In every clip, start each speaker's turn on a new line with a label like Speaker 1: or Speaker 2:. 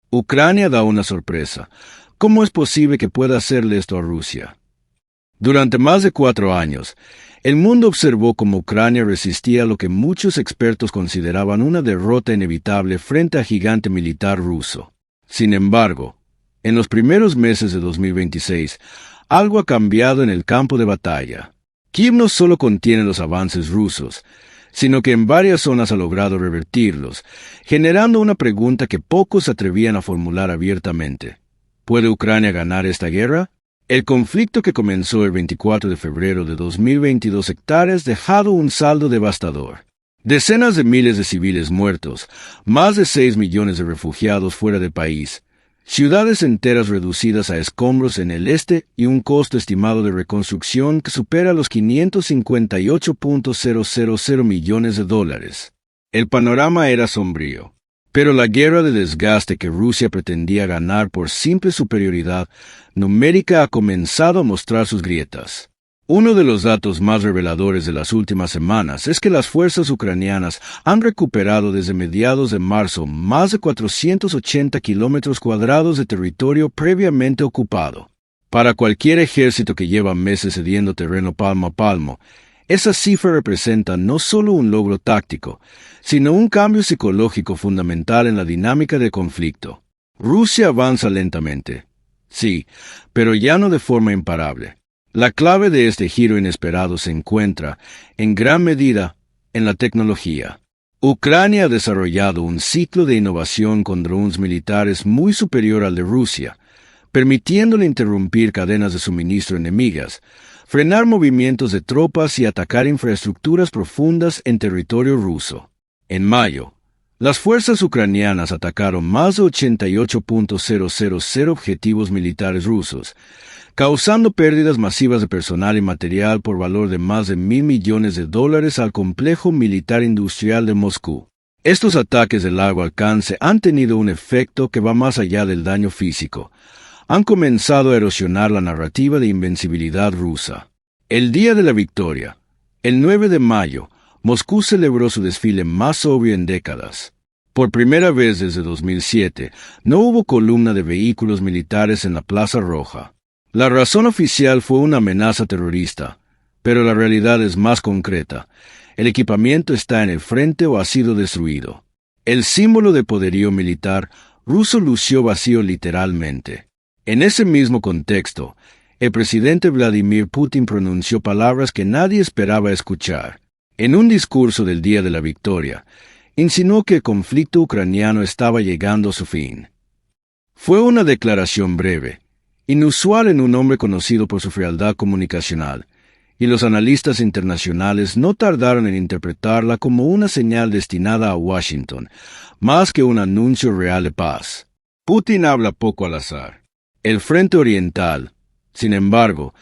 Speaker 1: Ucrania da una sorpresa. ¿Cómo es posible que pueda hacerle esto a Rusia? Durante más de 4 años, el mundo observó cómo Ucrania resistía a lo que muchos expertos consideraban una derrota inevitable frente al gigante militar ruso. Sin embargo, en los primeros meses de 2026, algo ha cambiado en el campo de batalla. Kiev no solo contiene los avances rusos, sino que en varias zonas ha logrado revertirlos, generando una pregunta que pocos se atrevían a formular abiertamente. ¿Puede Ucrania ganar esta guerra? El conflicto que comenzó el 24 de febrero de 2022 ha dejado un saldo devastador. Decenas de miles de civiles muertos, más de 6 millones de refugiados fuera del país, ciudades enteras reducidas a escombros en el este y un costo estimado de reconstrucción que supera los $558.000 millones. El panorama era sombrío, pero la guerra de desgaste que Rusia pretendía ganar por simple superioridad numérica ha comenzado a mostrar sus grietas. Uno de los datos más reveladores de las últimas semanas es que las fuerzas ucranianas han recuperado desde mediados de marzo más de 480 kilómetros cuadrados de territorio previamente ocupado. Para cualquier ejército que lleva meses cediendo terreno palmo a palmo, esa cifra representa no solo un logro táctico, sino un cambio psicológico fundamental en la dinámica del conflicto. Rusia avanza lentamente, sí, pero ya no de forma imparable. La clave de este giro inesperado se encuentra, en gran medida, en la tecnología. Ucrania ha desarrollado un ciclo de innovación con drones militares muy superior al de Rusia, permitiéndole interrumpir cadenas de suministro enemigas, frenar movimientos de tropas y atacar infraestructuras profundas en territorio ruso. En mayo, las fuerzas ucranianas atacaron más de 88.000 objetivos militares rusos, causando pérdidas masivas de personal y material por valor de más de $1.000 millones al complejo militar industrial de Moscú. Estos ataques de largo alcance han tenido un efecto que va más allá del daño físico. Han comenzado a erosionar la narrativa de invencibilidad rusa. El día de la victoria, el 9 de mayo, Moscú celebró su desfile más obvio en décadas. Por primera vez desde 2007, no hubo columna de vehículos militares en la Plaza Roja. La razón oficial fue una amenaza terrorista, pero la realidad es más concreta. El equipamiento está en el frente o ha sido destruido. El símbolo de poderío militar ruso lució vacío literalmente. En ese mismo contexto, el presidente Vladimir Putin pronunció palabras que nadie esperaba escuchar. En un discurso del día de la victoria, insinuó que el conflicto ucraniano estaba llegando a su fin. Fue una declaración breve, inusual en un hombre conocido por su frialdad comunicacional, y los analistas internacionales no tardaron en interpretarla como una señal destinada a Washington, más que un anuncio real de paz. Putin habla poco al azar. El frente oriental, sin embargo,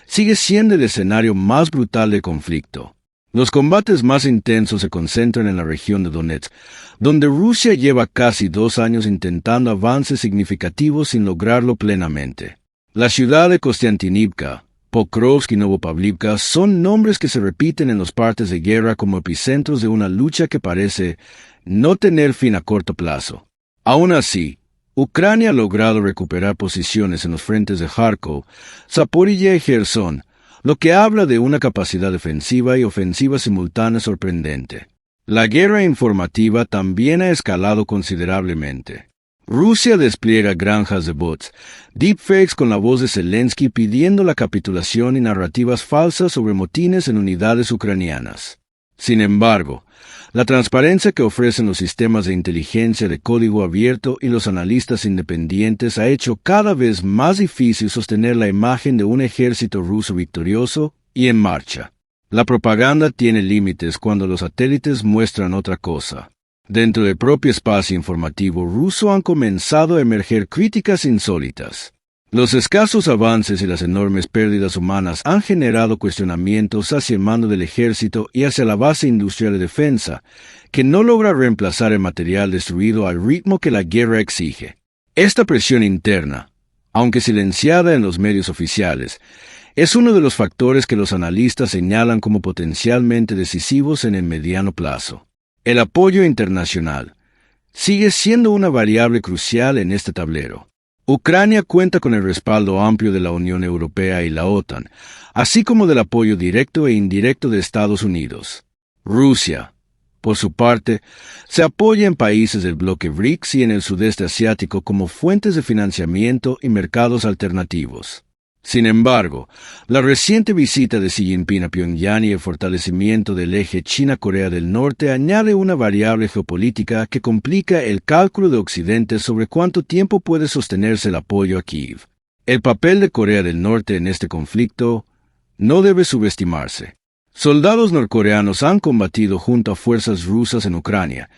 Speaker 1: sigue siendo el escenario más brutal del conflicto. Los combates más intensos se concentran en la región de Donetsk, donde Rusia lleva casi 2 años intentando avances significativos sin lograrlo plenamente. La ciudad de Kostiantynivka, Pokrovsk y Novopavlivka son nombres que se repiten en los partes de guerra como epicentros de una lucha que parece no tener fin a corto plazo. Aún así, Ucrania ha logrado recuperar posiciones en los frentes de Kharkov, Zaporilla y Gerson, lo que habla de una capacidad defensiva y ofensiva simultánea sorprendente. La guerra informativa también ha escalado considerablemente. Rusia despliega granjas de bots, deepfakes con la voz de Zelensky pidiendo la capitulación y narrativas falsas sobre motines en unidades ucranianas. Sin embargo, la transparencia que ofrecen los sistemas de inteligencia de código abierto y los analistas independientes ha hecho cada vez más difícil sostener la imagen de un ejército ruso victorioso y en marcha. La propaganda tiene límites cuando los satélites muestran otra cosa. Dentro del propio espacio informativo ruso han comenzado a emerger críticas insólitas. Los escasos avances y las enormes pérdidas humanas han generado cuestionamientos hacia el mando del ejército y hacia la base industrial de defensa, que no logra reemplazar el material destruido al ritmo que la guerra exige. Esta presión interna, aunque silenciada en los medios oficiales, es uno de los factores que los analistas señalan como potencialmente decisivos en el mediano plazo. El apoyo internacional, sigue siendo una variable crucial en este tablero. Ucrania cuenta con el respaldo amplio de la Unión Europea y la OTAN, así como del apoyo directo e indirecto de Estados Unidos. Rusia, por su parte, se apoya en países del bloque BRICS y en el sudeste asiático como fuentes de financiamiento y mercados alternativos. Sin embargo, la reciente visita de Xi Jinping a Pyongyang y el fortalecimiento del eje China-Corea del Norte añade una variable geopolítica que complica el cálculo de Occidente sobre cuánto tiempo puede sostenerse el apoyo a Kiev. El papel de Corea del Norte en este conflicto no debe subestimarse. Soldados norcoreanos han combatido junto a fuerzas rusas en Ucrania,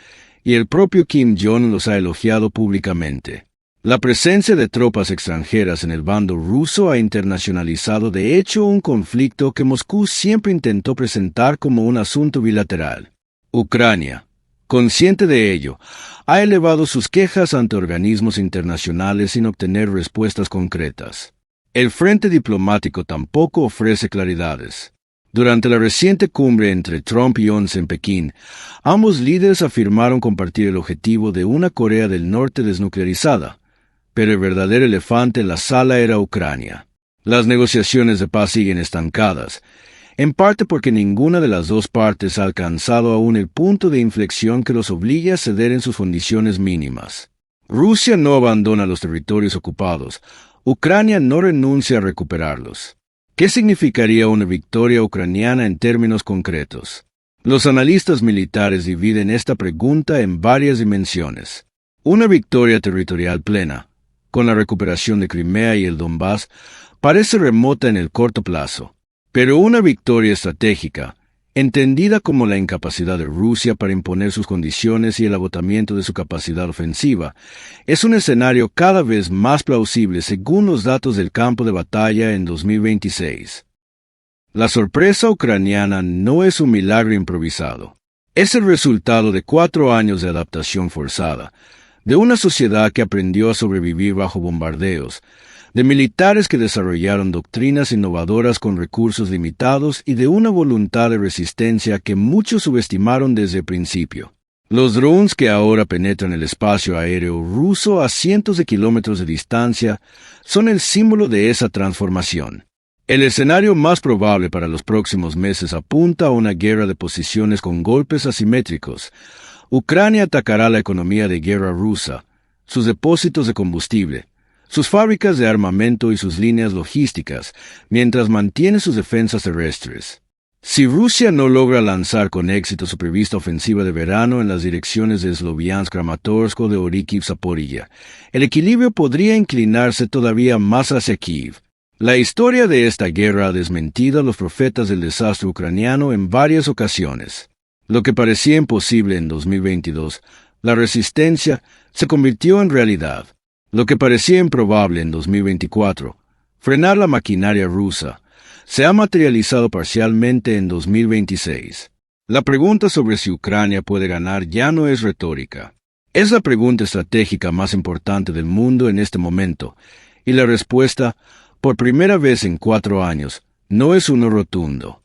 Speaker 1: y el propio Kim Jong los ha elogiado públicamente. La presencia de tropas extranjeras en el bando ruso ha internacionalizado de hecho un conflicto que Moscú siempre intentó presentar como un asunto bilateral. Ucrania, consciente de ello, ha elevado sus quejas ante organismos internacionales sin obtener respuestas concretas. El frente diplomático tampoco ofrece claridades. Durante la reciente cumbre entre Trump y Ons en Pekín, ambos líderes afirmaron compartir el objetivo de una Corea del Norte desnuclearizada, pero el verdadero elefante en la sala era Ucrania. Las negociaciones de paz siguen estancadas, en parte porque ninguna de las dos partes ha alcanzado aún el punto de inflexión que los obligue a ceder en sus condiciones mínimas. Rusia no abandona los territorios ocupados, Ucrania no renuncia a recuperarlos. ¿Qué significaría una victoria ucraniana en términos concretos? Los analistas militares dividen esta pregunta en varias dimensiones. Una victoria territorial plena, con la recuperación de Crimea y el Donbass, parece remota en el corto plazo. Pero una victoria estratégica, entendida como la incapacidad de Rusia para imponer sus condiciones y el agotamiento de su capacidad ofensiva, es un escenario cada vez más plausible según los datos del campo de batalla en 2026. La sorpresa ucraniana no es un milagro improvisado. Es el resultado de 4 años de adaptación forzada, de una sociedad que aprendió a sobrevivir bajo bombardeos, de militares que desarrollaron doctrinas innovadoras con recursos limitados y de una voluntad de resistencia que muchos subestimaron desde el principio. Los drones que ahora penetran el espacio aéreo ruso a cientos de kilómetros de distancia son el símbolo de esa transformación. El escenario más probable para los próximos meses apunta a una guerra de posiciones con golpes asimétricos. Ucrania atacará la economía de guerra rusa, sus depósitos de combustible, sus fábricas de armamento y sus líneas logísticas, mientras mantiene sus defensas terrestres. Si Rusia no logra lanzar con éxito su prevista ofensiva de verano en las direcciones de Sloviansk-Kramatorsk o de Orikhiv-Zaporilla, el equilibrio podría inclinarse todavía más hacia Kiev. La historia de esta guerra ha desmentido a los profetas del desastre ucraniano en varias ocasiones. Lo que parecía imposible en 2022, la resistencia, se convirtió en realidad. Lo que parecía improbable en 2024, frenar la maquinaria rusa, se ha materializado parcialmente en 2026. La pregunta sobre si Ucrania puede ganar ya no es retórica. Es la pregunta estratégica más importante del mundo en este momento, y la respuesta, por primera vez en 4 años, no es uno rotundo.